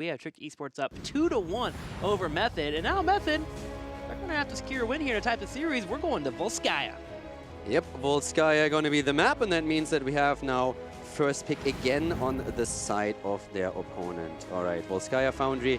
We have Trick Esports up 2-1 over Method, and now Method, they're going to have to secure a win here to tie the series. We're going to Volskaya. Yep, Volskaya going to be the map, and that means that we have now first pick again on the side of their opponent. All right, Volskaya Foundry.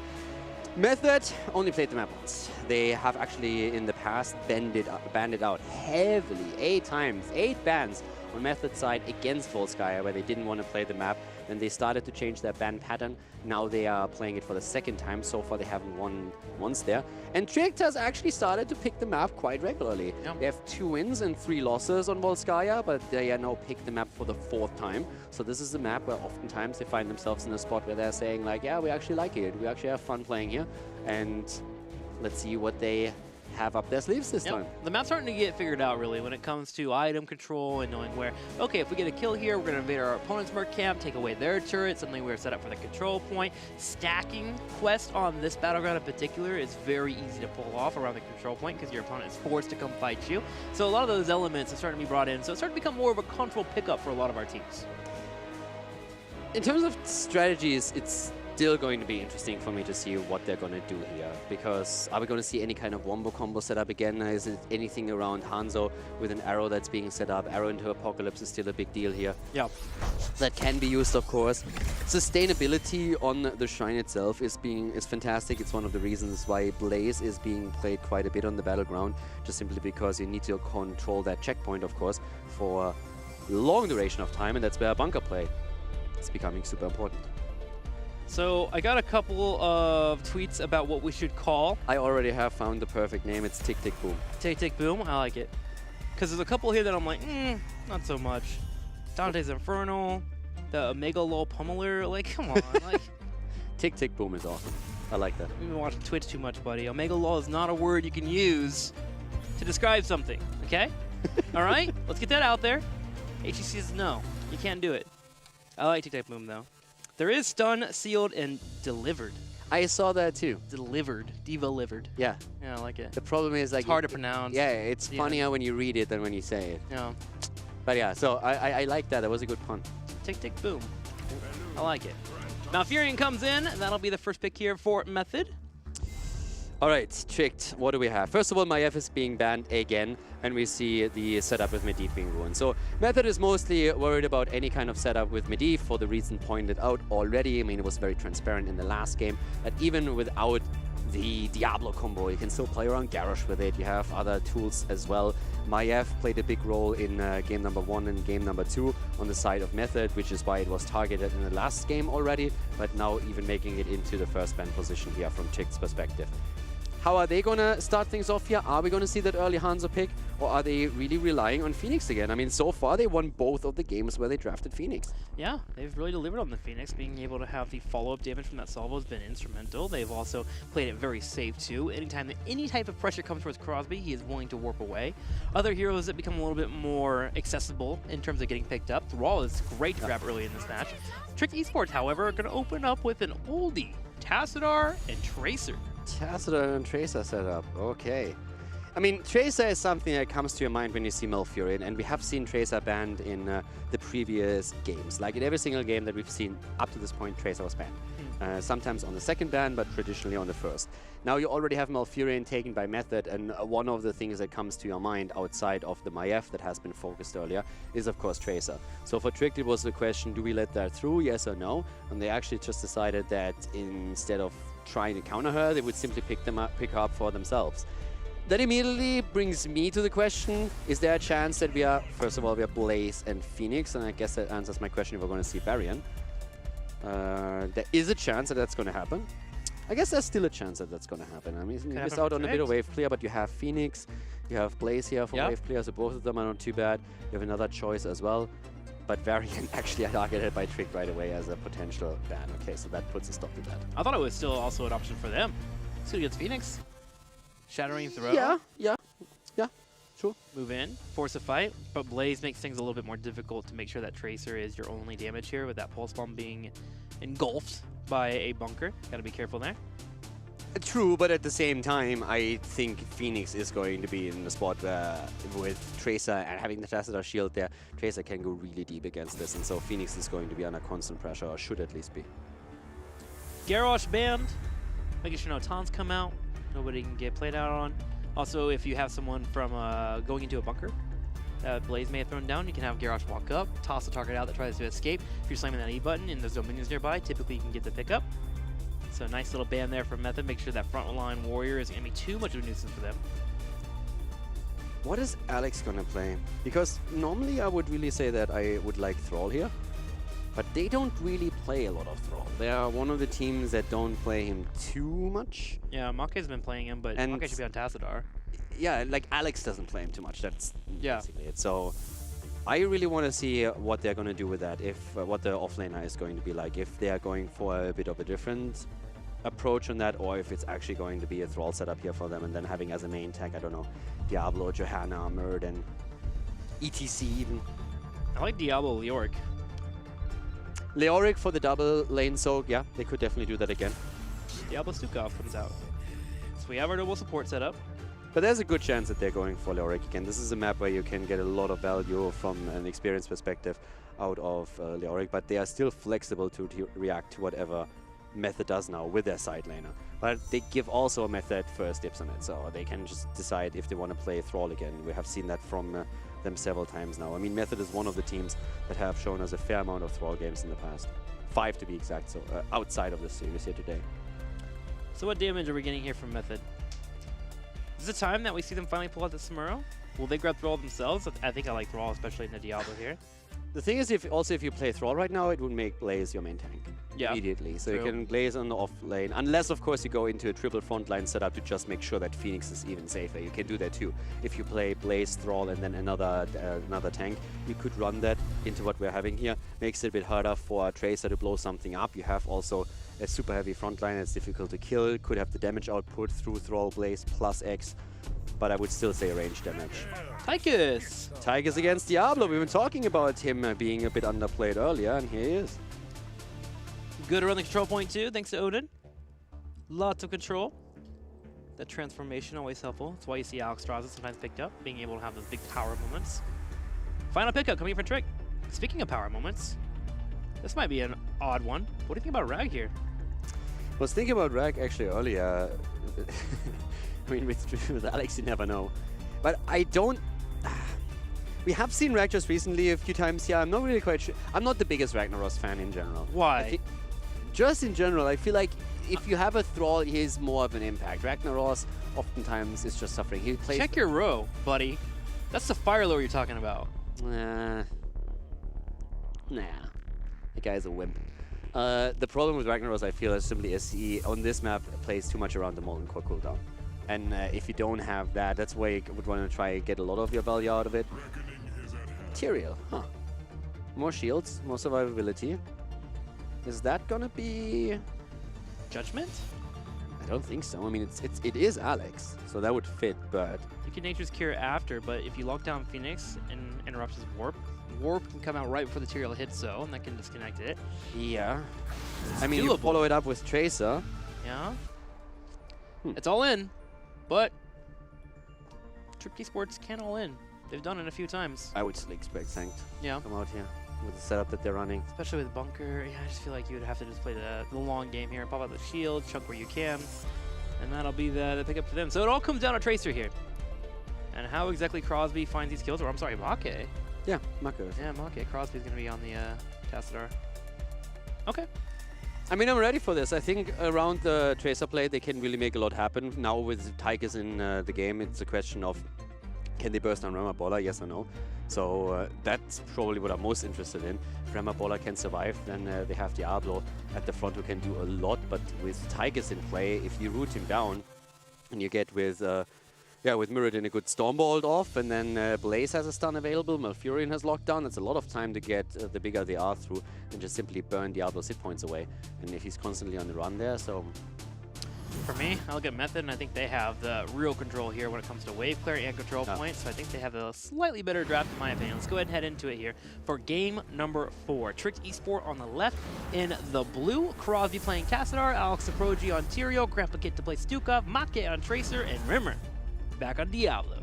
Method only played the map once. They have actually in the past banned it out heavily, 8 times, 8 bans on Method side against Volskaya, where they didn't want to play the map. Then they started to change their ban pattern. Now they are playing it for the second time. So far they haven't won once there. And Tricked has actually started to pick the map quite regularly. Yep. They have 2 wins and 3 losses on Volskaya, but they are now picked the map for the 4th time. So this is a map where oftentimes they find themselves in a spot where they're saying like, yeah, we actually like it. We actually have fun playing here. And let's see what they have up their sleeves this time. The map's starting to get figured out, really, when it comes to item control and knowing where, okay, if we get a kill here, we're going to invade our opponent's merc camp, take away their turret, something we're set up for the control point. Stacking quest on this battleground in particular is very easy to pull off around the control point because your opponent is forced to come fight you. So a lot of those elements are starting to be brought in, so it's starting to become more of a control pickup for a lot of our teams. In terms of strategies, it's still going to be interesting for me to see what they're going to do here, because are we going to see any kind of wombo combo set up again? Is it anything around Hanzo with an arrow that's being set up? Arrow into Apocalypse is still a big deal here. Yeah. That can be used, of course. Sustainability on the shrine itself is fantastic. It's one of the reasons why Blaze is being played quite a bit on the battleground, just simply because you need to control that checkpoint, of course, for a long duration of time, and that's where bunker play is becoming super important. So I got a couple of tweets about what we should call. I already have found the perfect name. It's Tick Tick Boom. Tick Tick Boom, I like it. Because there's a couple here that I'm like, not so much. Dante's Infernal, the Omega Lol Pummeler, like, come on. Like, Tick Tick Boom is awesome. I like that. You've been watching Twitch too much, buddy. Omega Lol is not a word you can use to describe something, okay? All right? Let's get that out there. HGC says no, you can't do it. I like Tick Tick Boom, though. There is stun, sealed, and delivered. I saw that too. Delivered. Delivered. Yeah. Yeah, I like it. The problem is like... It's hard to pronounce. Yeah, it's funnier when you read it than when you say it. Yeah. But yeah, so I like that. That was a good pun. Tick, tick, boom. I like it. Malfurion comes in, and that'll be the first pick here for Method. All right, Tricked. What do we have? First of all, Maiev is being banned again, and we see the setup with Medivh being ruined. So Method is mostly worried about any kind of setup with Medivh for the reason pointed out already. I mean, it was very transparent in the last game that even without the Diablo combo, you can still play around Garrosh with it. You have other tools as well. Maiev played a big role in game number 1 and game number 2 on the side of Method, which is why it was targeted in the last game already, but now even making it into the first ban position here from Tricked's perspective. How are they going to start things off here? Are we going to see that early Hanzo pick, or are they really relying on Phoenix again? I mean, so far they won both of the games where they drafted Phoenix. Yeah, they've really delivered on the Phoenix. Being able to have the follow-up damage from that salvo has been instrumental. They've also played it very safe, too. Anytime that any type of pressure comes towards Crosby, he is willing to warp away. Other heroes that become a little bit more accessible in terms of getting picked up. Thrall is great to grab early in this match. Trick Esports, however, are going to open up with an oldie, Tassadar and Tracer. Tassadar and Tracer setup, okay. I mean, Tracer is something that comes to your mind when you see Malfurion, and we have seen Tracer banned in the previous games. Like in every single game that we've seen up to this point, Tracer was banned. Sometimes on the second ban, but traditionally on the first. Now you already have Malfurion taken by Method, and one of the things that comes to your mind outside of the Maiev that has been focused earlier is of course Tracer. So for Tricked it was the question, do we let that through, yes or no? And they actually just decided that instead of trying to counter her, they would simply pick her up for themselves. That immediately brings me to the question, is there a chance that we are, first of all, we are Blaze and Phoenix, and I guess that answers my question if we're going to see Varian. There is a chance that that's going to happen. I guess there's still a chance that that's going to happen. I mean, you missed out on a bit of wave clear, but you have Phoenix, you have Blaze here for wave clear, so both of them are not too bad. You have another choice as well. But Varian actually targeted by Trick right away as a potential ban. Okay, so that puts a stop to that. I thought it was still also an option for them. So against Phoenix. Shattering throw. Yeah, true. Move in, force a fight, but Blaze makes things a little bit more difficult to make sure that Tracer is your only damage here with that pulse bomb being engulfed by a bunker. Gotta be careful there. True, but at the same time, I think Phoenix is going to be in the spot where, with Tracer and having the Tassadar shield there, Tracer can go really deep against this, and so Phoenix is going to be under constant pressure, or should at least be. Garrosh banned, making sure no taunts come out, nobody can get played out on. Also, if you have someone from going into a bunker that Blaze may have thrown down, you can have Garrosh walk up, toss the target out that tries to escape. If you're slamming that E button and there's no minions nearby, typically you can get the pickup. So nice little ban there from Method. Make sure that front line warrior isn't going to be too much of a nuisance for them. What is Alex gonna play? Because normally I would really say that I would like Thrall here, but they don't really play a lot of Thrall. They are one of the teams that don't play him too much. Yeah, Make's been playing him, but Make should be on Tassadar. Yeah, like Alex doesn't play him too much. That's Yeah. basically it. So I really want to see what they're gonna do with that. If what the offlaner is going to be like. If they are going for a bit of a different approach on that, or if it's actually going to be a Thrall setup here for them, and then having as a main tank, I don't know, Diablo, Johanna, Murd, and ETC even. I like Diablo Leoric. Leoric for the double lane soak, yeah, they could definitely do that again. Diablo Stukov comes out. So we have our double support set up. But there's a good chance that they're going for Leoric again. This is a map where you can get a lot of value from an experience perspective out of Leoric, but they are still flexible to react to whatever Method does now with their side laner. But they give also a Method first dips on it, so they can just decide if they want to play Thrall again. We have seen that from them several times now. I mean, Method is one of the teams that have shown us a fair amount of Thrall games in the past. 5 to be exact, so outside of the series here today. So what damage are we getting here from Method? Is it time that we see them finally pull out the Smurl? Will they grab Thrall themselves? I think I like Thrall, especially in the Diablo here. The thing is, if you play Thrall right now, it would make Blaze your main tank immediately. So you can Blaze on the off lane, unless of course you go into a triple frontline setup to just make sure that Phoenix is even safer. You can do that too. If you play Blaze, Thrall, and then another tank, you could run that into what we're having here. Makes it a bit harder for a Tracer to blow something up. You have also a super heavy frontline that's difficult to kill. Could have the damage output through Thrall, Blaze, plus X. But I would still say range damage. Tychus! Tychus against Diablo. We've been talking about him being a bit underplayed earlier, and here he is. Good around the control point too, thanks to Odin. Lots of control. That transformation always helpful. That's why you see Alexstrasza sometimes picked up, being able to have those big power moments. Final pickup coming from Trick. Speaking of power moments, this might be an odd one. What do you think about Rag here? I was thinking about Rag actually earlier. I mean, with Alex, you never know. But I don't... We have seen Rag just recently a few times here. I'm not really quite sure. I'm not the biggest Ragnaros fan in general. Why? Just in general, I feel like if you have a Thrall, he is more of an impact. Ragnaros oftentimes is just suffering. He plays... Check your row, buddy. That's the fire lore you're talking about. Nah. The guy's a wimp. The problem with Ragnaros, I feel, is simply as he, on this map, plays too much around the Molten Core cooldown. And if you don't have that, that's why you would want to try and get a lot of your value out of it. Tyrael, huh. More shields, more survivability. Is that gonna be... Judgment? I don't think so. I mean, it is Alex, so that would fit, but... You can Nature's Cure after, but if you lock down Phoenix and interrupts his warp can come out right before the Tyrael hits so, and that can disconnect it. Yeah. It's I mean, doable. you follow it up with Tracer. Yeah. It's all in, but Trick Esports can all in. They've done it a few times. I would still expect Sanct Yeah. to come out here with the setup that they're running. Especially with Bunker. Yeah, I just feel like you would have to just play the long game here and pop out the shield, chunk where you can, and that'll be the pickup for them. So it all comes down to Tracer here. And how exactly Crosby finds these kills, or I'm sorry, Make. Yeah, Mako. Yeah, Make. Crosby's going to be on the Tassadar. Okay. I mean, I'm ready for this. I think around the Tracer play, they can really make a lot happen. Now with Tychus in the game, it's a question of can they burst on Ramabola, yes or no? So that's probably what I'm most interested in. If Ramabola can survive, then they have Diablo at the front who can do a lot. But with Tychus in play, if you root him down and you get with Mirrodin a good Stormbolt off, and then Blaze has a stun available, Malfurion has lockdown, that's a lot of time to get the bigger they are through and just simply burn Diablo's hit points away. And if he's constantly on the run there, so... For me, I look at Method, and I think they have the real control here when it comes to wave clear and control points. So I think they have a slightly better draft, in my opinion. Let's go ahead and head into it here for game number 4. Trick Esport on the left in the blue. Crosby playing Tassadar, Alex Saprogi on Tyrael, Grandpa Kit to play Stukov, Make on Tracer, and Rimmer back on Diablo.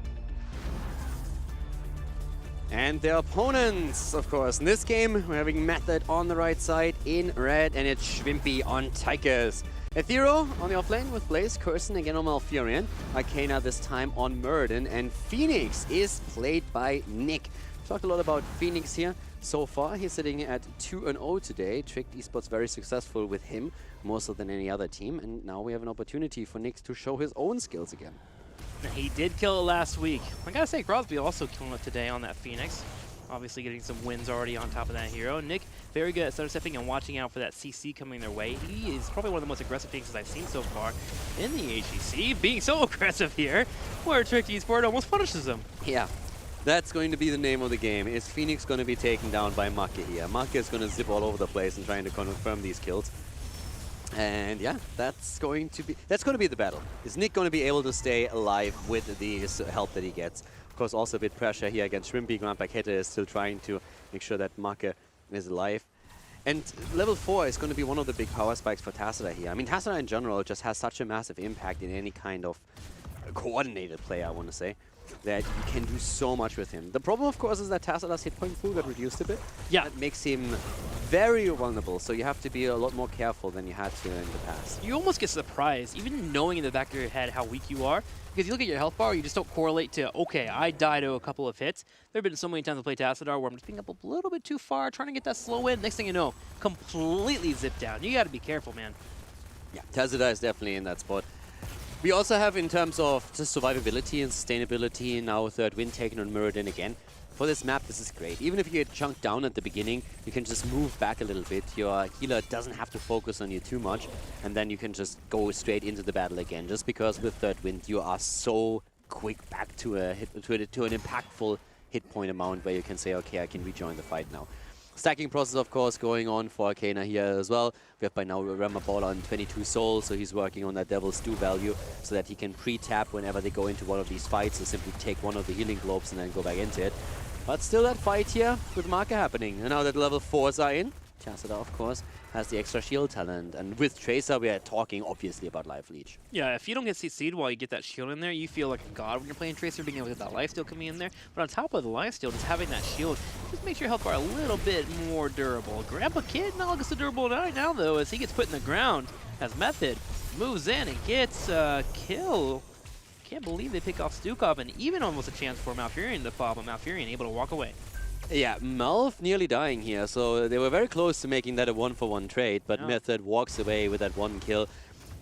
And their opponents, of course. In this game, we're having Method on the right side in red, and it's Schwimpy on Tigers. Ethereal on the offlane with Blaze, Curson again on Malfurion, Arcana this time on Murden, and Phoenix is played by Nick. Talked a lot about Phoenix here so far. He's sitting at 2-0 today. Tricked Esports very successful with him, more so than any other team, and now we have an opportunity for Nick to show his own skills again. He did kill it last week. I gotta say, Crosby also killing it today on that Phoenix. Obviously getting some wins already on top of that hero. Nick, very good at sidestepping and watching out for that CC coming their way. He is probably one of the most aggressive Phoenixes I've seen so far in the HGC, being so aggressive here, where Tricked Esport almost punishes him. Yeah, that's going to be the name of the game. Is Phoenix going to be taken down by Make here? Make is going to zip all over the place and trying to confirm these kills. And yeah, that's going to be the battle. Is Nick going to be able to stay alive with the help that he gets? Of course, also a bit pressure here against Shrimpy. Grandpa Kette is still trying to make sure that Make is alive. And level 4 is going to be one of the big power spikes for Tassadar here. I mean, Tassadar in general just has such a massive impact in any kind of coordinated play, I want to say, that you can do so much with him. The problem, of course, is that Tassadar's hit point pool got reduced a bit. Yeah. That makes him very vulnerable, so you have to be a lot more careful than you had to in the past. You almost get surprised, even knowing in the back of your head how weak you are, because you look at your health bar, you just don't correlate to, okay, I die to a couple of hits. There have been so many times I play Tassadar where I'm just being up a little bit too far, trying to get that slow in. Next thing you know, completely zipped down. You got to be careful, man. Yeah, Tassadar is definitely in that spot. We also have, in terms of just survivability and sustainability, now third win taken on Muradin again. For this map, this is great. Even if you get chunked down at the beginning, you can just move back a little bit. Your healer doesn't have to focus on you too much, and then you can just go straight into the battle again. Just because with third wind, you are so quick back to an impactful hit point amount where you can say, okay, I can rejoin the fight now. Stacking process, of course, going on for Arcana here as well. We have by now Rema Ball on 22 souls, so he's working on that Devil's Stew value so that he can pre-tap whenever they go into one of these fights, so simply take one of the healing globes and then go back into it. But still that fight here with Marker happening. And now that level 4s are in, Tassadar, of course, has the extra shield talent. And with Tracer, we are talking, obviously, about Life Leech. Yeah, if you don't get CC'd while you get that shield in there, you feel like a god when you're playing Tracer, being able to get that lifesteal coming in there. But on top of the lifesteal, just having that shield just makes your health bar a little bit more durable. Grandpa Kid not looking so durable right now, though, as he gets put in the ground as Method moves in and gets a kill. Can't believe they pick off Stukov, and even almost a chance for Malfurion to fall, but Malfurion able to walk away. Yeah, Malf nearly dying here, so they were very close to making that a 1-for-1 trade, but Method walks away with that one kill.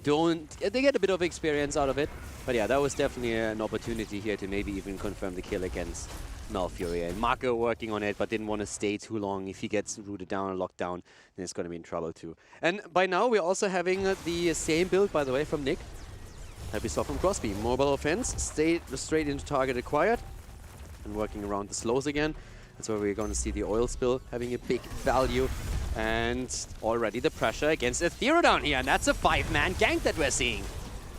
They get a bit of experience out of it, but yeah, that was definitely an opportunity here to maybe even confirm the kill against Malfurion. Marco working on it, but didn't want to stay too long. If he gets rooted down or locked down, then it's going to be in trouble too. And by now, we're also having the same build, by the way, from Nick, that we saw from Crosby. Mobile offense, stay straight into target acquired, and working around the slows again. That's where we're going to see the oil spill having a big value. And already the pressure against Ethereal down here, and that's a 5-man gank that we're seeing.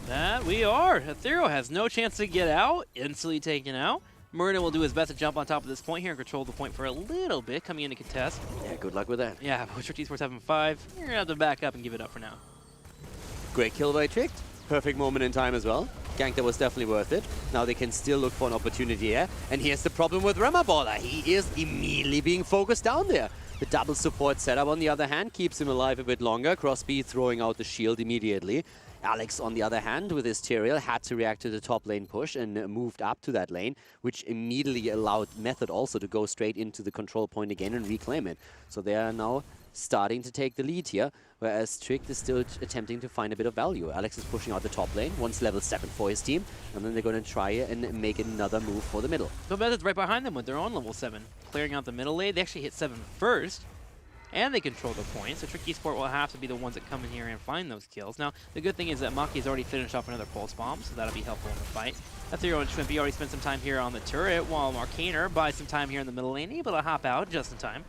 That we are. Ethereal has no chance to get out, instantly taken out. Murden will do his best to jump on top of this point here and control the point for a little bit, coming in to contest. Yeah, good luck with that. Yeah, but with Tricked Esports having 5, you're going to have to back up and give it up for now. Great kill by Tricked. Perfect moment in time as well. Gank that was definitely worth it. Now they can still look for an opportunity here. And here's the problem with Rema Baller. He is immediately being focused down there. The double support setup, on the other hand, keeps him alive a bit longer. Crosby throwing out the shield immediately. Alex, on the other hand, with his Tyrael, had to react to the top lane push and moved up to that lane, which immediately allowed Method also to go straight into the control point again and reclaim it. So they are now starting to take the lead here, whereas Tricked is still attempting to find a bit of value. Alex is pushing out the top lane, once level 7 for his team, and then they're going to try and make another move for the middle. So Method's right behind them with their own level 7, clearing out the middle lane. They actually hit 7 first, and they control the point, so Tricked Esport will have to be the ones that come in here and find those kills. Now, the good thing is that Maki's already finished off another pulse bomb, so that'll be helpful in the fight. Ethereal and Shrimpy already spent some time here on the turret, while Arcaner buys some time here in the middle lane, able to hop out just in time.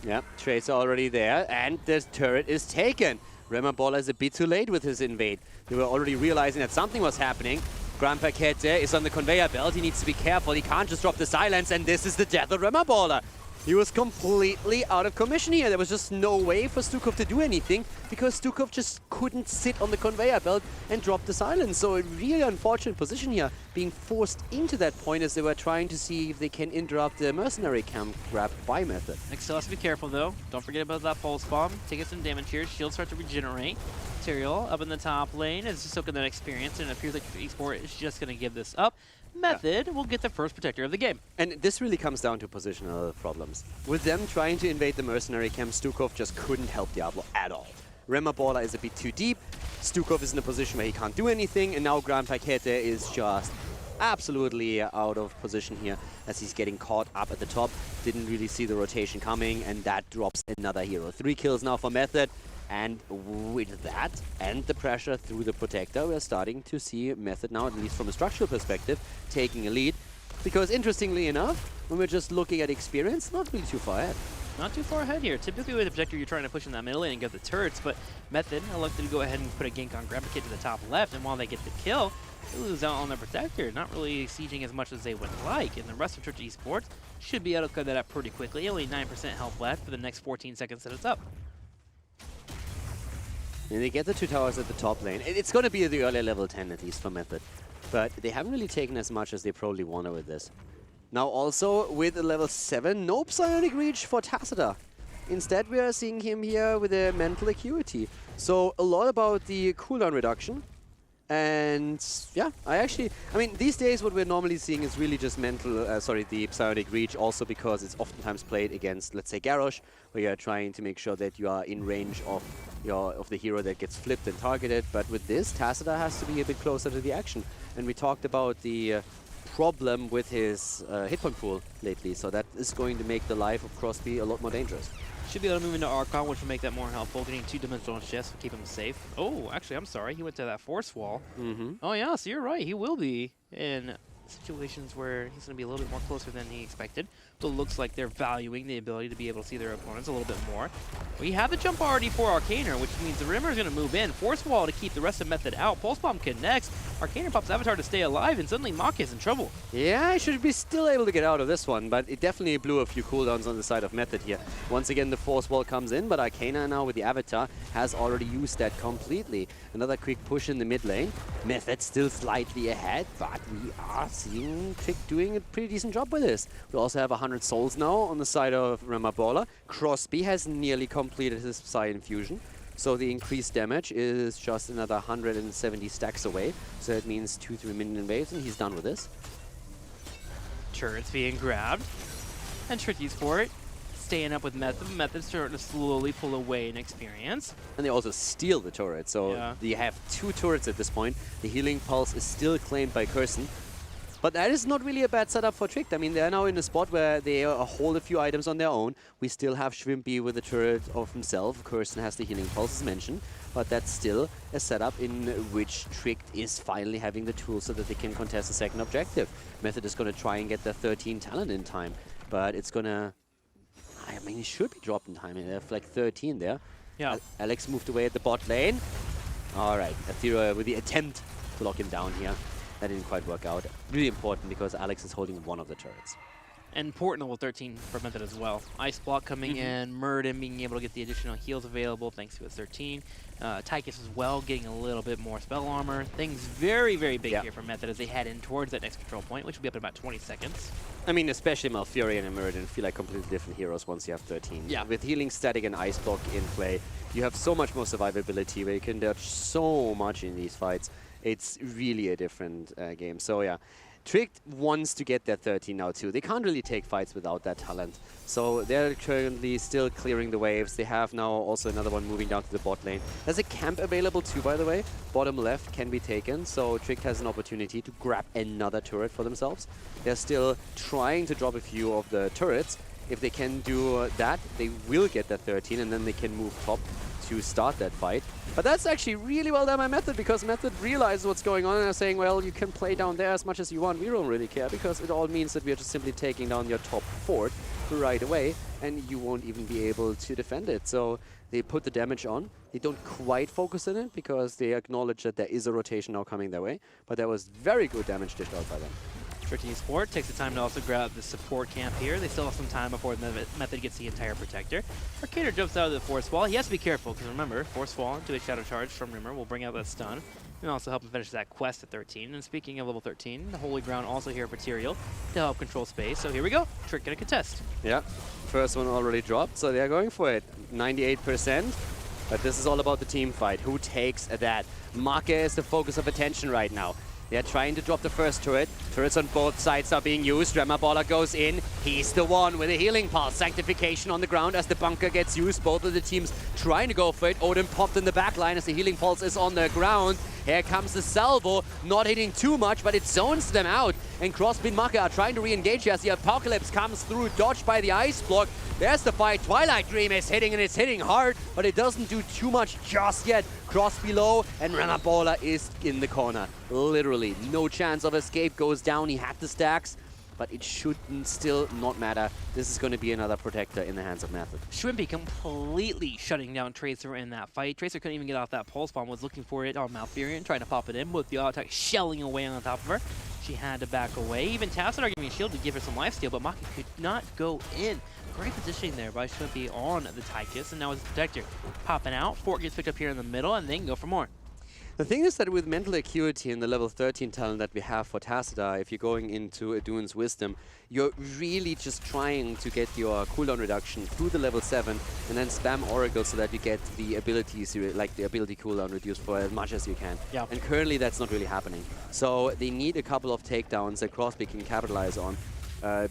Yeah, Tracer already there, and the turret is taken. Rema Baller is a bit too late with his invade. They were already realizing that something was happening. Grandpa Kette is on the conveyor belt. He needs to be careful. He can't just drop the silence, and this is the death of Rema Baller. He was completely out of commission here. There was just no way for Stukov to do anything because Stukov just couldn't sit on the conveyor belt and drop the silence. So a really unfortunate position here, being forced into that point as they were trying to see if they can interrupt the mercenary camp grab by Method. Next still has to be careful though. Don't forget about that pulse bomb. Taking some damage here. Shield starts to regenerate. Material up in the top lane is soaking that experience, and it appears like esport is just going to give this up. Method will get the first protector of the game. And this really comes down to positional problems. With them trying to invade the mercenary camp, Stukov just couldn't help Diablo at all. Remabola is a bit too deep, Stukov is in a position where he can't do anything, and now Gran Paquete is just absolutely out of position here as he's getting caught up at the top. Didn't really see the rotation coming, and that drops another hero. 3 kills now for Method. And with that and the pressure through the protector, we're starting to see Method now, at least from a structural perspective, taking a lead. Because interestingly enough, when we're just looking at experience, not really too far ahead. Not too far ahead here. Typically with the protector, you're trying to push in that middle lane and get the turrets, but Method elected to go ahead and put a gank on Gran Paquete to the top left, and while they get the kill, they lose out on their protector. Not really sieging as much as they would like, and the rest of Church Esports should be able to cut that up pretty quickly. Only 9% health left for the next 14 seconds that it's up. And they get the 2 towers at the top lane. It's going to be the early level 10 at least for Method. But they haven't really taken as much as they probably wanted with this. Now also with a level 7, no Psionic Reach for Tacita. Instead we are seeing him here with a Mental Acuity. So a lot about the cooldown reduction. And yeah, I mean, these days what we're normally seeing is really just the Psionic Reach, also because it's oftentimes played against, let's say, Garrosh, where you're trying to make sure that you are in range of the hero that gets flipped and targeted. But with this, Tacita has to be a bit closer to the action. And we talked about the problem with his hit point pool lately, so that is going to make the life of Crosby a lot more dangerous. Should be able to move into Archon, which will make that more helpful. Getting 2-dimensional shifts will keep him safe. Oh, actually, I'm sorry. He went to that force wall. Oh, yeah, so you're right. He will be in situations where he's going to be a little bit more closer than he expected. But it looks like they're valuing the ability to be able to see their opponents a little bit more. We have the jump already for Arcaner, which means the Rimmer is going to move in. Force Wall to keep the rest of Method out. Pulse Bomb connects. Arcaner pops Avatar to stay alive, and suddenly Mach is in trouble. Yeah, I should be still able to get out of this one, but it definitely blew a few cooldowns on the side of Method here. Once again, the Force Wall comes in, but Arcaner now with the Avatar has already used that completely. Another quick push in the mid lane. Method still slightly ahead, but we are seeing Trick doing a pretty decent job with this. We also have 100 souls now on the side of Remabola. Crosby has nearly completed his Psy Infusion, so the increased damage is just another 170 stacks away. So that means 2-3 minion waves, and he's done with this. Turrets being grabbed, and Tricky's for it. Staying up with Method. Method's starting to slowly pull away in experience. And they also steal the turret, so you have 2 turrets at this point. The Healing Pulse is still claimed by Curson. But that is not really a bad setup for Trick. I mean, they're now in a spot where they hold a few items on their own. We still have Shrimpy with the turret of himself. Kirsten has the Healing Pulse, as mentioned. But that's still a setup in which Trick is finally having the tools so that they can contest the second objective. Method is going to try and get the 13 talent in time. But it's going to... I mean, he should be dropped in time. They have like 13 there. Yeah. Alex moved away at the bot lane. All right, Athera with the attempt to lock him down here. That didn't quite work out. Really important because Alex is holding one of the turrets. And important level 13 for Method as well. Ice Block coming in, Murden being able to get the additional heals available thanks to his 13. Tychus as well getting a little bit more spell armor. Things very, very big here for Method as they head in towards that next control point, which will be up in about 20 seconds. I mean, especially Malfurion and Murden feel like completely different heroes once you have 13. Yeah. With Healing Static and Ice Block in play, you have so much more survivability where you can dodge so much in these fights. It's really a different game. So yeah, Trick wants to get that 13 now too. They can't really take fights without that talent. So they're currently still clearing the waves. They have now also another one moving down to the bot lane. There's a camp available too, by the way. Bottom left can be taken, so Trick has an opportunity to grab another turret for themselves. They're still trying to drop a few of the turrets. If they can do that, they will get that 13, and then they can move top to start that fight. But that's actually really well done by Method, because Method realizes what's going on and are saying, well, you can play down there as much as you want. We don't really care, because it all means that we are just simply taking down your top fort right away, and you won't even be able to defend it. So they put the damage on. They don't quite focus on it, because they acknowledge that there is a rotation now coming their way. But there was very good damage dished out by them. Tricky Sport takes the time to also grab the support camp here. They still have some time before the Method gets the entire protector. Arcader jumps out of the Force Wall. He has to be careful, because remember, Force Wall into a Shadow Charge from Rimmer will bring out that stun, and also help him finish that quest at 13. And speaking of level 13, the Holy Ground also here for Tyrael to help control space. So here we go. Trick gonna contest. Yeah, first one already dropped, so they're going for it. 98%. But this is all about the team fight. Who takes that? Make is the focus of attention right now. They're trying to drop the first turret. Turrets on both sides are being used. Remaballer goes in. He's the one with a healing pulse. Sanctification on the ground as the bunker gets used. Both of the teams trying to go for it. Odin popped in the back line as the healing pulse is on the ground. Here comes the salvo. Not hitting too much, but it zones them out. And Crosby and Maka are trying to re-engage here as the Apocalypse comes through, dodged by the Ice Block. There's the fight. Twilight Dream is hitting, and it's hitting hard, but it doesn't do too much just yet. Cross below, and Remaballer is in the corner. Literally, no chance of escape. Goes down. He had the stacks, but it shouldn't still not matter. This is going to be another protector in the hands of Method. Shrimpy completely shutting down Tracer in that fight. Tracer couldn't even get off that pulse bomb, was looking for it on Malfurion, trying to pop it in with the auto attack shelling away on top of her. She had to back away. Even Tassadar giving a shield to give her some lifesteal, but Maki could not go in. Great positioning there by Shrimpy on the Tychus, and now his protector popping out. Fort gets picked up here in the middle, and they can go for more. The thing is that with Mental Acuity and the level 13 talent that we have for Tassadar, if you're going into Aduin's Wisdom, you're really just trying to get your cooldown reduction through the level 7 and then spam Oracle so that you get the abilities, like the ability cooldown reduced for as much as you can. Yeah. And currently that's not really happening. So they need a couple of takedowns that Crosby can capitalize on.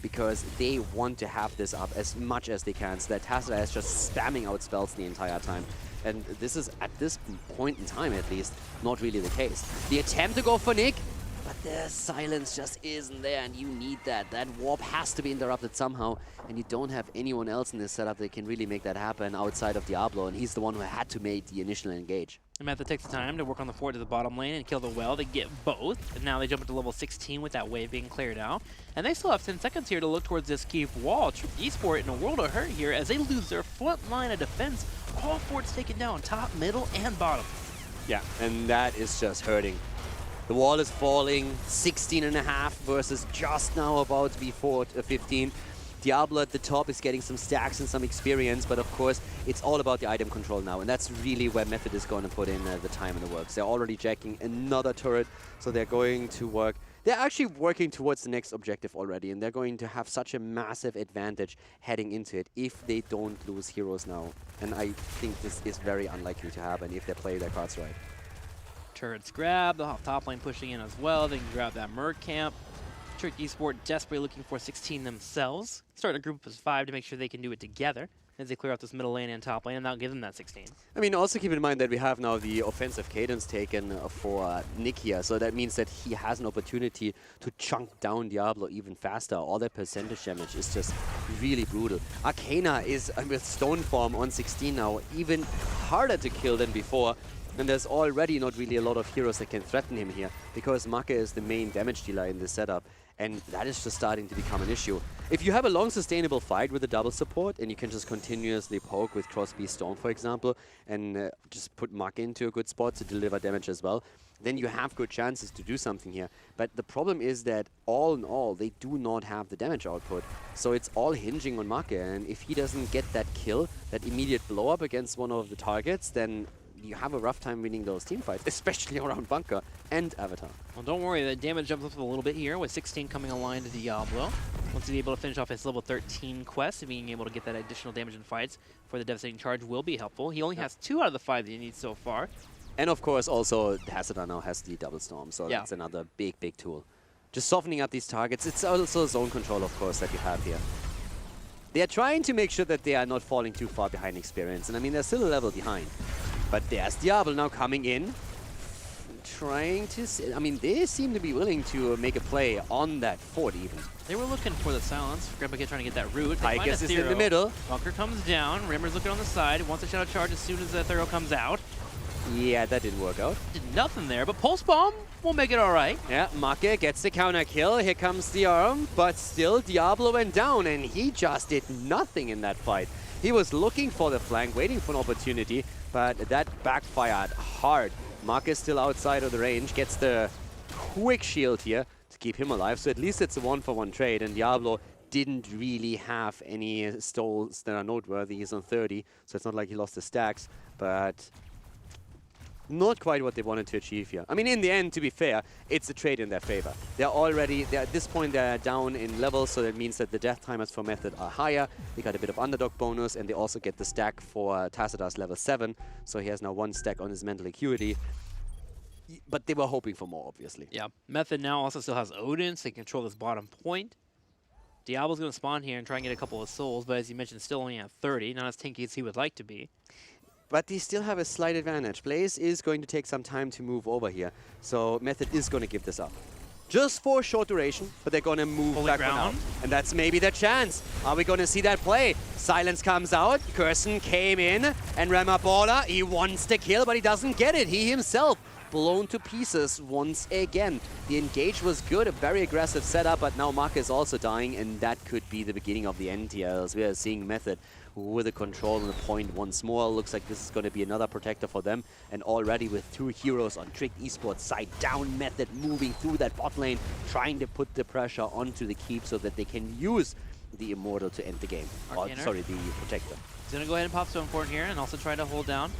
Because they want to have this up as much as they can, so that Tassadar is just spamming out spells the entire time. And this is, at this point in time at least, not really the case. The attempt to go for Nick, but the silence just isn't there, and you need that. That warp has to be interrupted somehow, and you don't have anyone else in this setup that can really make that happen outside of Diablo, and he's the one who had to make the initial engage. And Method takes the time to work on the fort to the bottom lane and kill the well. They get both, and now they jump into level 16 with that wave being cleared out. And they still have 10 seconds here to look towards this keep wall. Esport in a world of hurt here as they lose their front line of defense. All forts taken down, top, middle, and bottom. Yeah, and that is just hurting. The wall is falling, 16.5 versus just now about to be 15. Diablo at the top is getting some stacks and some experience, but of course, it's all about the item control now, and that's really where Method is going to put in the time and the works. They're already jacking another turret, so they're going to work. They're actually working towards the next objective already, and they're going to have such a massive advantage heading into it if they don't lose heroes now. And I think this is very unlikely to happen if they play their cards right. Turrets grab, the top lane pushing in as well. They can grab that Merc camp. Trick Esport desperately looking for 16 themselves. Starting a group of 5 to make sure they can do it together as they clear out this middle lane and top lane, and that'll give them that 16. I mean, also keep in mind that we have now the offensive cadence taken for Nick here, so that means that he has an opportunity to chunk down Diablo even faster. All that percentage damage is just really brutal. Arcana is, with Stone Form on 16 now, even harder to kill than before. And there's already not really a lot of heroes that can threaten him here, because Maka is the main damage dealer in this setup. And that is just starting to become an issue. If you have a long sustainable fight with a double support and you can just continuously poke with Crosby Storm, for example, and just put Maka into a good spot to deliver damage as well, then you have good chances to do something here. But the problem is that all in all, they do not have the damage output. So it's all hinging on Maka, and if he doesn't get that kill, that immediate blow up against one of the targets, then you have a rough time winning those team fights, especially around Bunker and Avatar. Well, don't worry, the damage jumps up a little bit here with 16 coming online to Diablo. Once he's able to finish off his level 13 quest, and being able to get that additional damage in fights for the Devastating Charge will be helpful. He only has 2 out of the 5 that he needs so far. And of course, also, Tassadar now has the Double Storm, so that's another big, big tool. Just softening up these targets. It's also zone control, of course, that you have here. They are trying to make sure that they are not falling too far behind experience, and I mean, they're still a level behind. But there's Diablo now coming in, trying to... I mean, they seem to be willing to make a play on that fort even. They were looking for the silence. Grandpa trying to get that root. Tychus is in the middle. Bunker comes down. Rimmer's looking on the side. Wants a Shadow Charge as soon as the Thorough comes out. Yeah, that didn't work out. Did nothing there, but Pulse Bomb will make it all right. Yeah, Make gets the counter kill. Here comes the arm, but still Diablo went down, and he just did nothing in that fight. He was looking for the flank, waiting for an opportunity, but that backfired hard. Mark is still outside of the range, gets the quick shield here to keep him alive. So at least it's a 1-for-1 trade, and Diablo didn't really have any stalls that are noteworthy. He's on 30, so it's not like he lost his stacks, but not quite what they wanted to achieve here. I mean, in the end, to be fair, it's a trade in their favor. At this point, they're down in levels, so that means that the death timers for Method are higher. They got a bit of underdog bonus, and they also get the stack for Tacitus level 7, so he has now 1 stack on his mental acuity. But they were hoping for more, obviously. Yeah, Method now also still has Odin, so they control this bottom point. Diablo's going to spawn here and try and get a couple of souls, but as you mentioned, still only at 30, not as tanky as he would like to be. But they still have a slight advantage. Blaze is going to take some time to move over here, so Method is going to give this up. Just for a short duration, but they're going to move back now. And that's maybe their chance. Are we going to see that play? Silence comes out, Curson came in, and Ramabola, he wants the kill, but he doesn't get it. He himself blown to pieces once again. The engage was good, a very aggressive setup, but now Maka is also dying, and that could be the beginning of the end here, as we are seeing Method with the control on the point once more. Looks like this is going to be another protector for them, and already with 2 heroes on Trick Esports side, down Method moving through that bot lane, trying to put the pressure onto the keep so that they can use the Immortal to end the game. Sorry, the protector. He's going to go ahead and pop Stoneform here and also try to hold down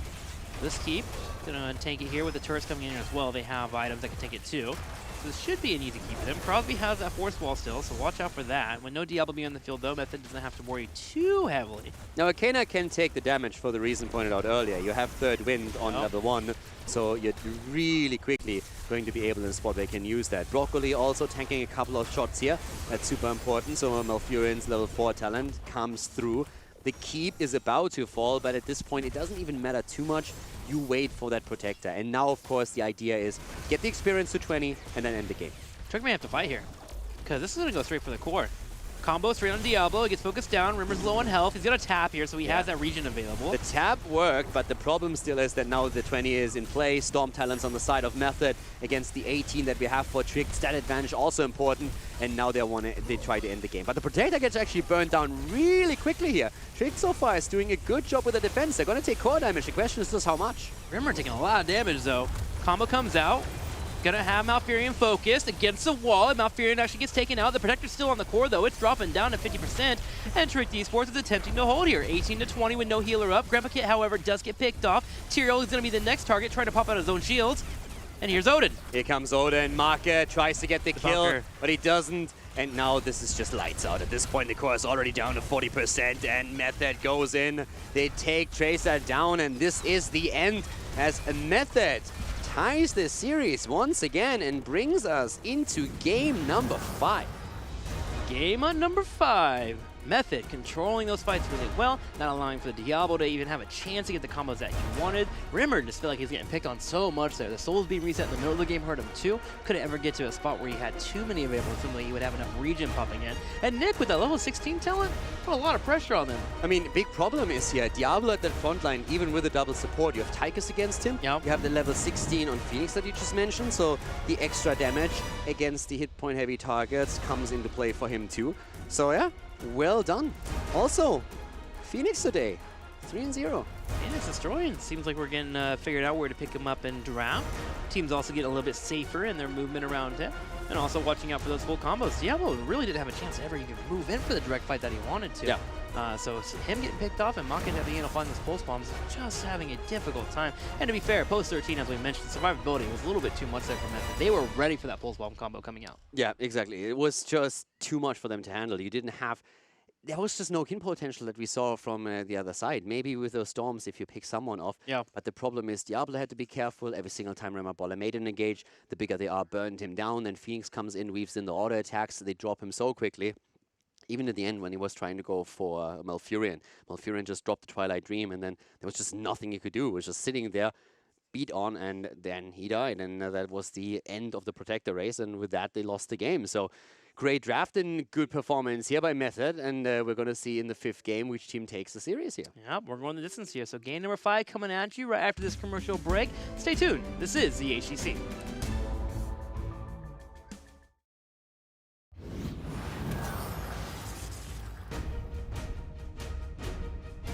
this keep. Gonna tank it here with the turrets coming in as well. They have items that can take it too. So this should be an easy keep for them. Crosby has that force wall still, so watch out for that. When no Diablo be on the field though, Method doesn't have to worry too heavily. Now Arcana can take the damage for the reason pointed out earlier. You have third wind on level 1, so you're really quickly going to be able in a spot where you can use that. Broccoli also tanking a couple of shots here. That's super important, so Malfurion's level 4 talent comes through. The keep is about to fall, but at this point it doesn't even matter too much. You wait for that protector. And now, of course, the idea is get the experience to 20 and then end the game. Trick may have to fight here, because this is going to go straight for the core. Combo straight on Diablo, he gets focused down, Rimmer's low on health, he's going to tap here, so he has that region available. The tap worked, but the problem still is that now the 20 is in play, Storm Talents on the side of Method against the 18 that we have for Trick. Stat advantage also important, and now they try to end the game. But the Protector gets actually burned down really quickly here. Trick so far is doing a good job with the defense. They're going to take core damage. The question is just how much. Rimmer taking a lot of damage though. Combo comes out. Gonna have Malfurion focused against the wall, and Malfurion actually gets taken out. The Protector's still on the core, though. It's dropping down to 50%, and Trick Esports is attempting to hold here. 18 to 20 with no healer up. Grandpa Kit, however, does get picked off. Tyrael is gonna be the next target, trying to pop out his own shields. And here's Odin. Here comes Odin. Maka tries to get the kill, bunker, but he doesn't. And now this is just lights out. At this point, the core is already down to 40%, and Method goes in. They take Tracer down, and this is the end as a Method ties the series once again and brings us into game number 5. Game on number 5. Method controlling those fights really well, not allowing for the Diablo to even have a chance to get the combos that he wanted. Rimmer just felt like he's getting picked on so much there. The souls being reset in the middle of the game hurt him too. Couldn't ever get to a spot where he had too many available, similarly he would have enough region popping in. And Nick with that level 16 talent put a lot of pressure on them. I mean, big problem is here, Diablo at that front line, even with a double support, you have Tychus against him. Yep. You have the level 16 on Phoenix that you just mentioned, so the extra damage against the hit point heavy targets comes into play for him too. So yeah, well done. Also, Phoenix today, 3-0. Phoenix destroying. Seems like we're getting figured out where to pick him up and draft. Teams also getting a little bit safer in their movement around him. And also watching out for those full combos. Diablo really didn't have a chance to ever even move in for the direct fight that he wanted to. Yeah. So him getting picked off and Maka being able to find those pulse bombs, just having a difficult time. And to be fair, post 13, as we mentioned, survivability was a little bit too much there for Method. They were ready for that pulse bomb combo coming out. Yeah, exactly. It was just too much for them to handle. You didn't have... There was just no kill potential that we saw from the other side. Maybe with those storms, if you pick someone off. Yeah. But the problem is Diablo had to be careful. Every single time Ramabola made an engage, the bigger they are, burned him down. Then Phoenix comes in, weaves in the auto attacks. They drop him so quickly. Even at the end, when he was trying to go for Malfurion, Malfurion just dropped the Twilight Dream, and then there was just nothing he could do. It was just sitting there, beat on, and then he died. And that was the end of the Protector race, and with that, they lost the game. So great draft and good performance here by Method, and we're going to see in the 5th game which team takes the series here. Yeah, we're going the distance here. So game number 5 coming at you right after this commercial break. Stay tuned. This is the HGC.